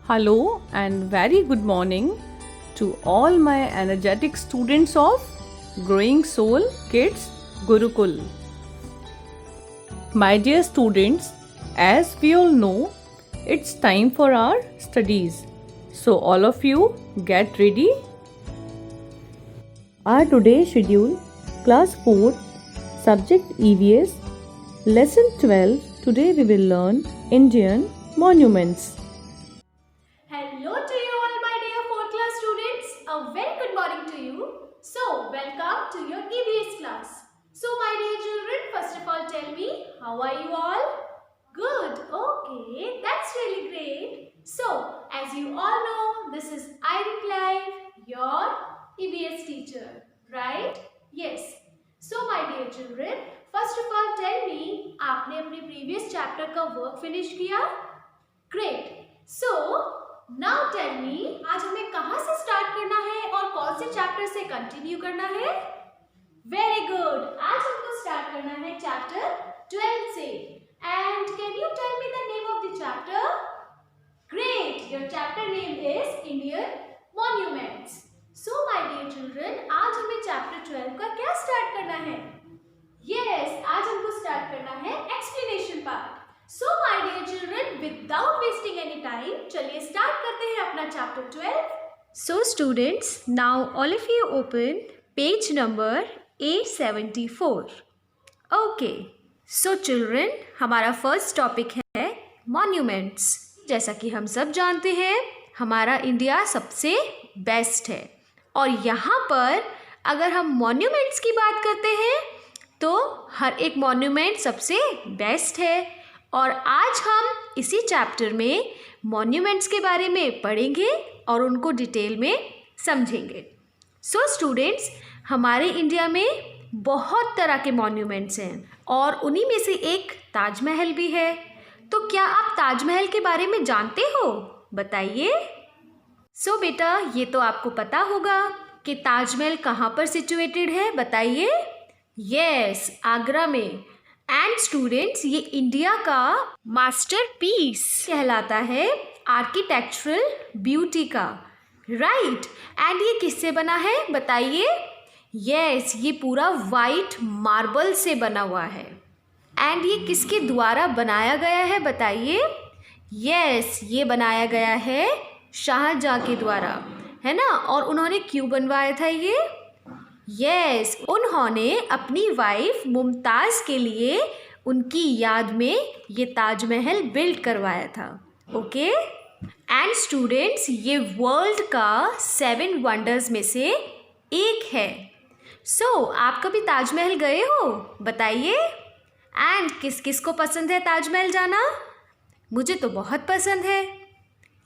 Hello and very good morning to all my energetic students of Growing Soul Kids Gurukul. My dear students, as we all know, it's time for our studies. So all of you get ready. Our today's schedule, class 4, subject EVS, lesson 12. Today we will learn Indian monuments. Hello to you all, my dear 4th class students. A very good morning to you. So, welcome to your EVS class. So, my dear children, first of all tell me, how are you all? Good. Okay, that's really great. So, as you all know, this is Irie Clive, your EVS teacher, right? Yes. So, my dear children, first of all tell me, आपने अपने previous chapter का work finish किया? Great. So, now tell me, आज हमें कहाँ से start करना है और कौन से चैप्टर से कंटिन्यू करना है? वेरी गुड, आज हमको स्टार्ट करना है चैप्टर 12 से. And can you tell me the name of the chapter? Great, your chapter name is Indian monuments. So my dear children, आज हमें चैप्टर 12 का क्या स्टार्ट करना है? यस, आज हमको स्टार्ट करना है explanation part. So my dear children, without wasting any time, चलिए start करते हैं अपना chapter 12. So students, now all of you open page number 874. Okay. So children, हमारा first topic है monuments. जैसा कि हम सब जानते हैं, हमारा इंडिया सबसे बेस्ट है और यहाँ पर अगर हम monuments की बात करते हैं तो हर एक monument सबसे बेस्ट है और आज हम इसी चैप्टर में मॉन्यूमेंट्स के बारे में पढ़ेंगे और उनको डिटेल में समझेंगे. सो स्टूडेंट्स, हमारे इंडिया में बहुत तरह के मॉन्यूमेंट्स हैं और उन्हीं में से एक ताजमहल भी है. तो क्या आप ताजमहल के बारे में जानते हो? बताइए. सो बेटा, ये तो आपको पता होगा कि ताजमहल कहाँ पर सिचुएटेड है. बताइए. यस, आगरा में. एंड स्टूडेंट्स, ये इंडिया का मास्टरपीस कहलाता है आर्किटेक्चरल ब्यूटी का. राइट. एंड ये किससे बना है? बताइए. यस, ये पूरा वाइट मार्बल से बना हुआ है. एंड ये किसके द्वारा बनाया गया है? बताइए. यस, ये बनाया गया है शाहजहां के द्वारा, है ना. और उन्होंने क्यों बनवाया था ये? यस, उन्होंने अपनी वाइफ मुमताज़ के लिए उनकी याद में ये ताजमहल बिल्ड करवाया था. ओके. एंड स्टूडेंट्स, ये वर्ल्ड का 7 वंडर्स में से एक है. सो आप कभी ताजमहल गए हो? बताइए. एंड किस किस को पसंद है ताजमहल जाना? मुझे तो बहुत पसंद है.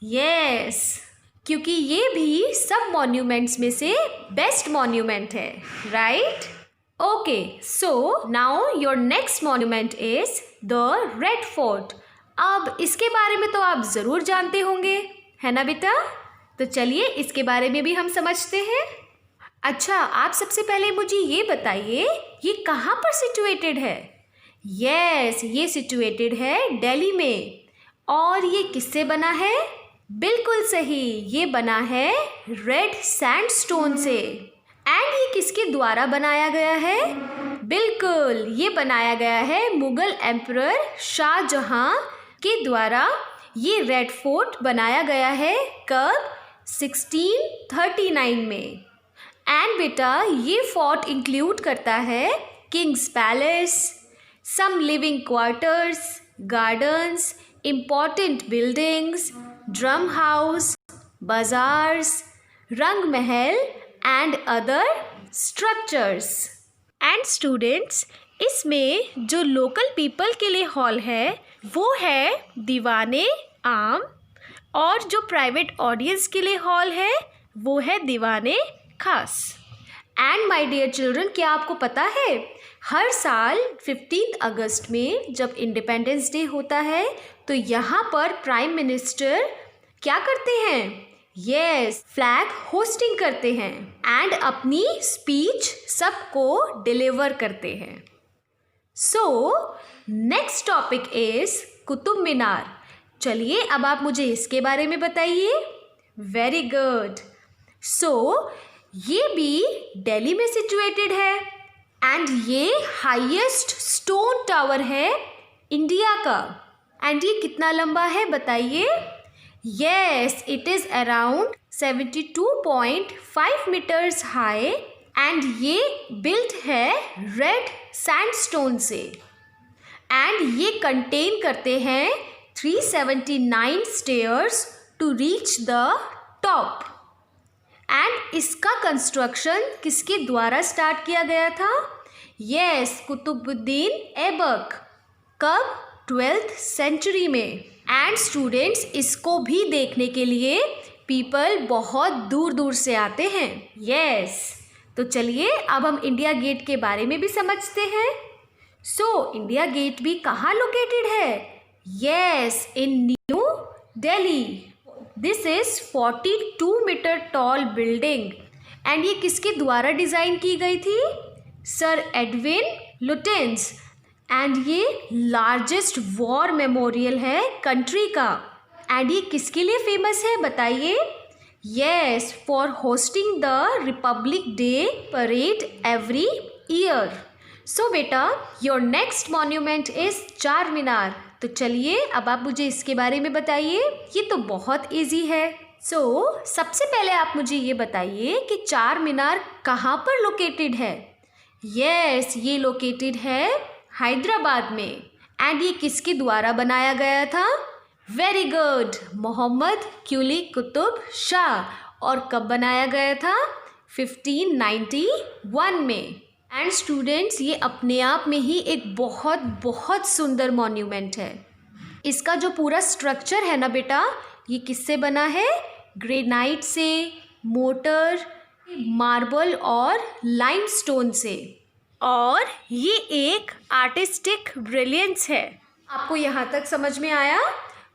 यस, क्योंकि ये भी सब मॉन्यूमेंट्स में से बेस्ट मॉन्यूमेंट है. Right. Okay. So now your next monument is the red fort. अब इसके बारे में तो आप ज़रूर जानते होंगे, है ना बेटा. तो चलिए इसके बारे में भी हम समझते हैं. अच्छा, आप सबसे पहले मुझे ये बताइए, ये कहाँ पर सिचुएटेड है? यस, ये सिचुएटेड है दिल्ली में. और ये किससे बना है? बिल्कुल सही, ये बना है रेड सैंडस्टोन से. एंड ये किसके द्वारा बनाया गया है? बिल्कुल, ये बनाया गया है मुगल एम्परर शाहजहां के द्वारा. ये रेड फोर्ट बनाया गया है कब? 1639 में. एंड बेटा, ये फोर्ट इंक्लूड करता है kings palace, some living quarters, gardens, important buildings, drum house, bazaars, Rang Mahal and other structures. And students, इसमें जो लोकल पीपल के लिए हॉल है वो है दीवाने आम और जो प्राइवेट ऑडियंस के लिए हॉल है वो है दीवाने खास. एंड माय डियर चिल्ड्रन, क्या आपको पता है हर साल 15 अगस्त में जब इंडिपेंडेंस डे होता है तो यहाँ पर प्राइम मिनिस्टर क्या करते हैं? यस, फ्लैग होस्टिंग करते हैं एंड अपनी स्पीच सबको डिलीवर करते हैं. So next topic is Qutub Minar. चलिए अब आप मुझे इसके बारे में बताइए। Very good. सो ये भी दिल्ली में सिचुएटेड है एंड ये हाईएस्ट स्टोन टावर है इंडिया का। एंड ये कितना लंबा है बताइए। Yes, it is around 72.5 metres high and ये बिल्ट है रेड सैंडस्टोन से एंड ये कंटेन करते हैं 379 stairs to reach the top. And इसका कंस्ट्रक्शन किसके द्वारा स्टार्ट किया गया था? यस, कुतुबुद्दीन ऐबक। कब? 12th सेंचुरी में। एंड स्टूडेंट्स, इसको भी देखने के लिए पीपल बहुत दूर दूर से आते हैं। यस, तो चलिए अब हम इंडिया गेट के बारे में भी समझते हैं। सो इंडिया गेट भी कहाँ लोकेटेड है? Yes, in New Delhi. This is 42 metre tall building and ये किसके द्वारा डिज़ाइन की गई थी? Sir Edwin Lutyens. एंड ये लार्जेस्ट वॉर मेमोरियल है कंट्री का। एंड ये किसके लिए फेमस है बताइए? Yes, for hosting the Republic Day parade every year. So बेटा, योर नेक्स्ट मॉन्यूमेंट इज चार मीनार। तो चलिए अब आप मुझे इसके बारे में बताइए। ये तो बहुत इजी है। सो सबसे पहले आप मुझे ये बताइए कि चार मीनार कहाँ पर लोकेटेड है? यस, ये लोकेटेड है हैदराबाद में। एंड ये किसके द्वारा बनाया गया था? वेरी गुड, मोहम्मद कुली कुतुब शाह। और कब बनाया गया था? 1591 में। एंड स्टूडेंट्स, ये अपने आप में ही एक बहुत बहुत सुंदर मॉन्यूमेंट है। इसका जो पूरा स्ट्रक्चर है ना बेटा, ये किससे बना है? ग्रेनाइट से, मोटर, मार्बल और लाइमस्टोन से। और ये एक आर्टिस्टिक ब्रिलियंस है। आपको यहाँ तक समझ में आया?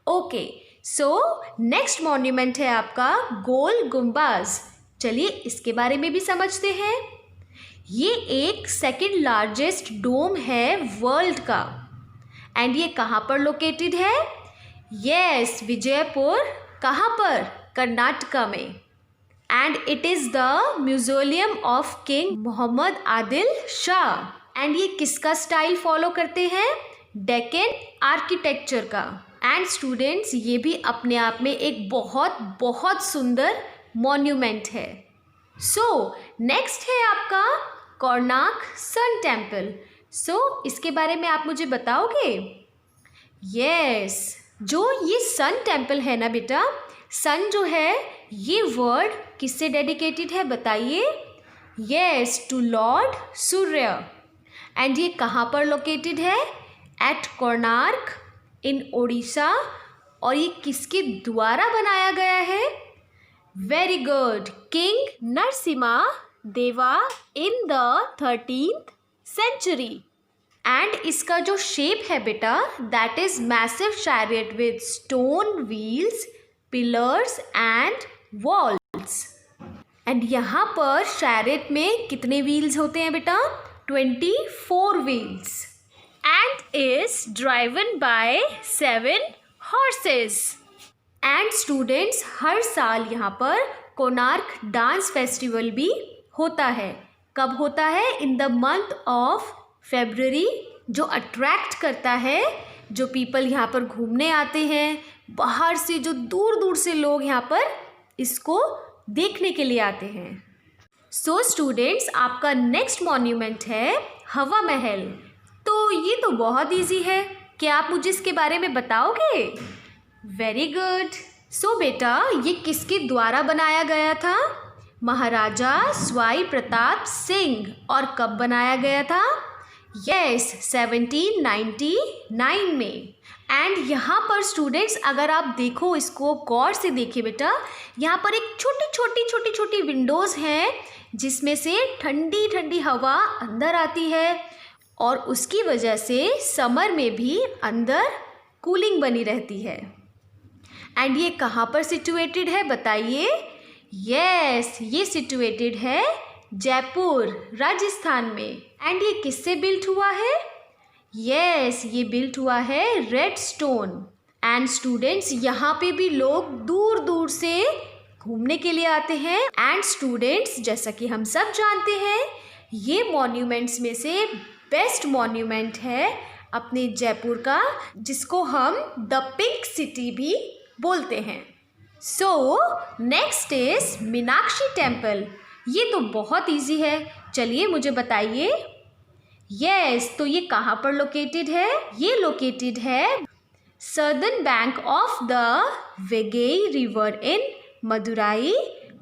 ओके, सो नेक्स्ट मॉन्यूमेंट है आपका गोल गुम्बाज। चलिए इसके बारे में भी समझते हैं। ये एक सेकंड लार्जेस्ट डोम है वर्ल्ड का। एंड ये कहाँ पर लोकेटेड है? यस, विजयपुर। कहाँ पर? कर्नाटका में। And it is the museum of king Mohammed Adil Shah. And ये किसका स्टाइल फॉलो करते हैं? डेक्कन आर्किटेक्चर का। एंड स्टूडेंट्स, ये भी अपने आप में एक बहुत बहुत सुंदर मॉन्यूमेंट है। सो नेक्स्ट है आपका कोणार्क सन टेम्पल। सो इसके बारे में आप मुझे बताओगे? यस, जो ये सन टेम्पल है ना बेटा, सन जो है ये वर्ड किससे डेडिकेटेड है बताइए? Yes, to lord Surya. And ये कहाँ पर लोकेटेड है? At Konark in Odisha. और ये किसके द्वारा बनाया गया है? वेरी गुड, किंग नरसिम्हा देवा in the 13th century. And इसका जो शेप है बेटा, that is massive chariot with stone wheels, pillars and walls. And यहाँ पर चैरियट में कितने व्हील्स होते हैं बेटा? 24 wheels. And is driven by 7 horses. And students, हर साल यहाँ पर कोणार्क डांस फेस्टिवल भी होता है। कब होता है? In the month of February, जो अट्रैक्ट करता है, जो पीपल यहाँ पर घूमने आते हैं बाहर से, जो दूर दूर से लोग यहाँ पर इसको देखने के लिए आते हैं। सो स्टूडेंट्स, आपका नेक्स्ट मॉन्यूमेंट है हवा महल। तो ये तो बहुत इजी है, क्या आप मुझे इसके बारे में बताओगे? Very good. सो बेटा, ये किसके द्वारा बनाया गया था? महाराजा स्वाई प्रताप सिंह। और कब बनाया गया था? यस, 1799 में। एंड यहाँ पर स्टूडेंट्स, अगर आप देखो, इसको गौर से देखिए बेटा, यहाँ पर एक छोटी छोटी विंडोज़ हैं जिसमें से ठंडी ठंडी हवा अंदर आती है और उसकी वजह से समर में भी अंदर कूलिंग बनी रहती है। एंड ये कहाँ पर सिचुएटेड है बताइए? यस, ये सिचुएटेड है जयपुर, राजस्थान में। एंड ये किससे बिल्ट हुआ है? यस, ये बिल्ट हुआ है रेड स्टोन। एंड स्टूडेंट्स यहाँ पे भी लोग दूर दूर से घूमने के लिए आते हैं। एंड स्टूडेंट्स, जैसा कि हम सब जानते हैं, ये मॉन्यूमेंट्स में से बेस्ट मॉन्यूमेंट है अपने जयपुर का, जिसको हम द पिंक सिटी भी बोलते हैं। So next is Meenakshi temple. ये तो बहुत इजी है, चलिए मुझे बताइए। तो ये कहाँ पर लोकेटेड है? ये लोकेटेड है southern bank of the Vaigai river in Madurai,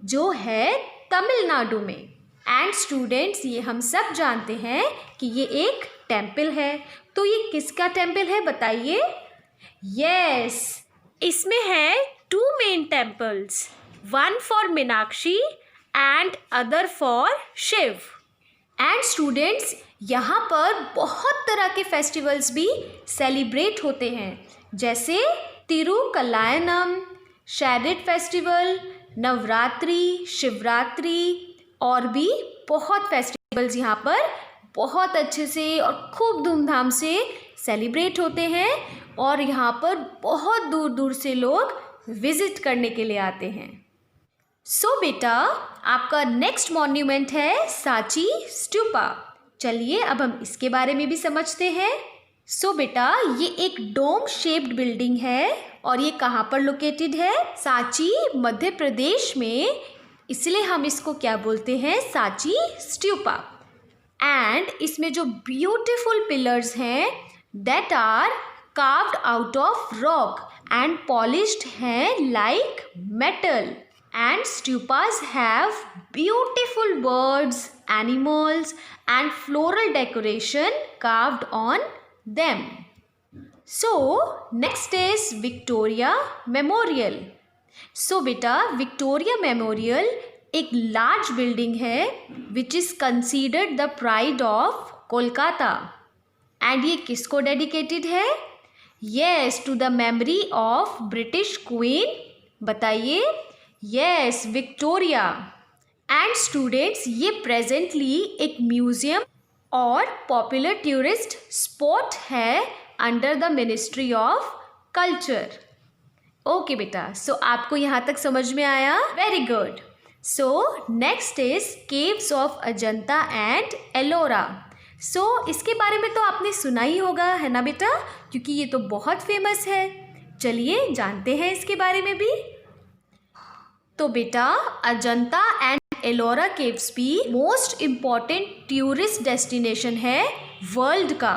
जो है तमिलनाडु में। एंड स्टूडेंट्स, ये हम सब जानते हैं कि ये एक टेम्पल है। तो ये किसका टेम्पल है बताइए? इसमें है 2 main temples, one for Meenakshi and other for Shiva. And students, यहाँ पर बहुत तरह के फेस्टिवल्स भी सेलिब्रेट होते हैं, जैसे तिरुकलायनम, शैरिट फेस्टिवल, नवरात्रि, शिवरात्रि और भी बहुत फेस्टिवल्स यहाँ पर बहुत अच्छे से और खूब धूमधाम से सेलिब्रेट होते हैं। और यहाँ पर बहुत दूर दूर से लोग विजिट करने के लिए आते हैं। सो बेटा, आपका नेक्स्ट मॉन्यूमेंट है सांची स्तूपा। चलिए अब हम इसके बारे में भी समझते हैं। सो बेटा, ये एक डोम शेप्ड बिल्डिंग है और ये कहाँ पर लोकेटेड है? सांची, मध्य प्रदेश में, इसलिए हम इसको क्या बोलते हैं? सांची स्तूपा। एंड इसमें जो ब्यूटीफुल पिलर्स हैं that are carved out of rock and polished हैं like metal. And stupas have beautiful birds, animals and floral decoration carved on them. So next is Victoria Memorial. So बेटा, Victoria Memorial एक large building है which is considered the pride of Kolkata. And ये किसको dedicated है? To the memory of British queen. बताइए। Victoria. And students, ये presently एक museum और पॉपुलर टूरिस्ट स्पॉट है under the ministry of culture. Okay बेटा, सो आपको यहाँ तक समझ में आया? Very good. So next is caves of Ajanta and Ellora. इसके बारे में तो आपने सुना ही होगा, है ना बेटा? क्योंकि ये तो बहुत फेमस है। चलिए जानते हैं इसके बारे में भी। तो बेटा, अजंता एंड एलोरा केव्स भी मोस्ट इम्पॉर्टेंट टूरिस्ट डेस्टिनेशन है वर्ल्ड का।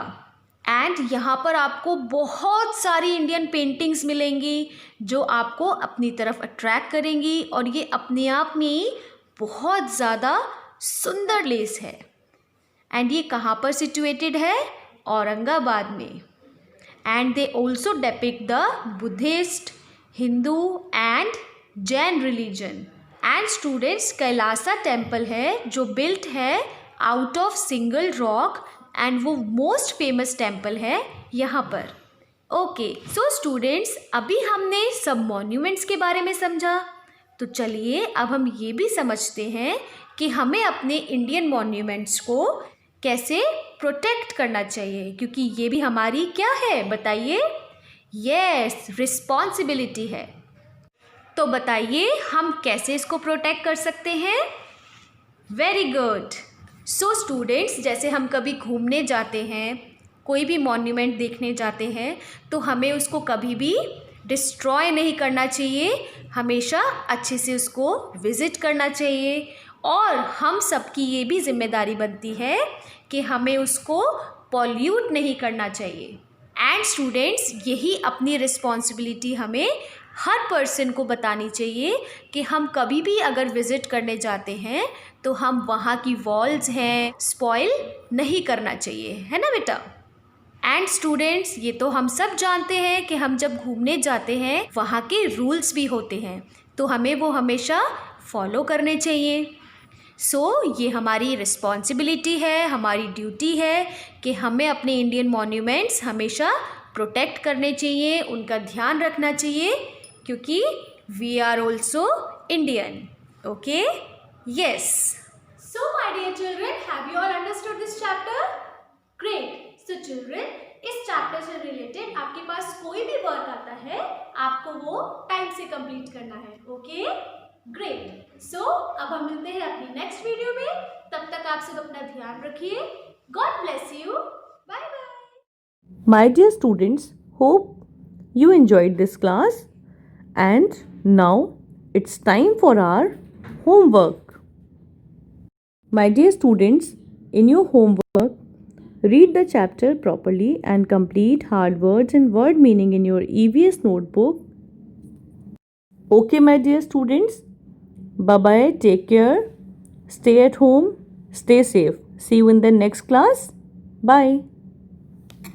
एंड यहाँ पर आपको बहुत सारी इंडियन पेंटिंग्स मिलेंगी जो आपको अपनी तरफ अट्रैक्ट करेंगी, और ये अपने आप में बहुत ज़्यादा सुंदर प्लेस है। एंड ये कहाँ पर सिचुएटेड है? औरंगाबाद में। And they also depict the Buddhist, Hindu and Jain religion. And students, Kailasa temple है जो बिल्ट है out of single rock, and वो मोस्ट फेमस टेम्पल है यहाँ पर। ओके, सो स्टूडेंट्स, अभी हमने सब मॉन्यूमेंट्स के बारे में समझा, तो चलिए अब हम ये भी समझते हैं कि हमें अपने इंडियन मॉन्यूमेंट्स को कैसे प्रोटेक्ट करना चाहिए, क्योंकि ये भी हमारी क्या है? बताइए। रिस्पॉन्सिबिलिटी है। तो बताइए हम कैसे इसको प्रोटेक्ट कर सकते हैं? Very good. सो स्टूडेंट्स, जैसे हम कभी घूमने जाते हैं, कोई भी मॉन्यूमेंट देखने जाते हैं, तो हमें उसको कभी भी डिस्ट्रॉय नहीं करना चाहिए, हमेशा अच्छे से उसको विज़िट करना चाहिए। और हम सबकी ये भी जिम्मेदारी बनती है कि हमें उसको पॉल्यूट नहीं करना चाहिए। एंड स्टूडेंट्स, यही अपनी रिस्पॉन्सिबिलिटी हमें हर पर्सन को बतानी चाहिए कि हम कभी भी अगर विज़िट करने जाते हैं तो हम वहाँ की वॉल्स हैं स्पॉइल नहीं करना चाहिए, है ना बेटा? एंड स्टूडेंट्स, ये तो हम सब जानते हैं कि हम जब घूमने जाते हैं वहाँ के रूल्स भी होते हैं, तो हमें वो हमेशा फॉलो करने चाहिए। ये हमारी रिस्पॉन्सिबिलिटी है, हमारी ड्यूटी है कि हमें अपने इंडियन मॉन्यूमेंट्स हमेशा प्रोटेक्ट करने चाहिए, उनका ध्यान रखना चाहिए, क्योंकि we are also Indian. Okay? Yes. So my dear children, have you all understood this chapter? Great. So children, इस चैप्टर से रिलेटेड आपके पास कोई भी वर्क आता है, आपको वो टाइम से कंप्लीट करना है. Okay, great. सो अब हम मिलते हैं अपनी नेक्स्ट वीडियो में. तब तक आप सब अपना ध्यान रखिए. God bless you. Bye bye. My dear students, hope you enjoyed this class, and now it's time for our homework. My dear students, in your homework, read the chapter properly and complete hard words and word meaning in your EVS notebook. Okay, my dear students, bye bye, take care, stay at home, stay safe. See you in the next class. Bye.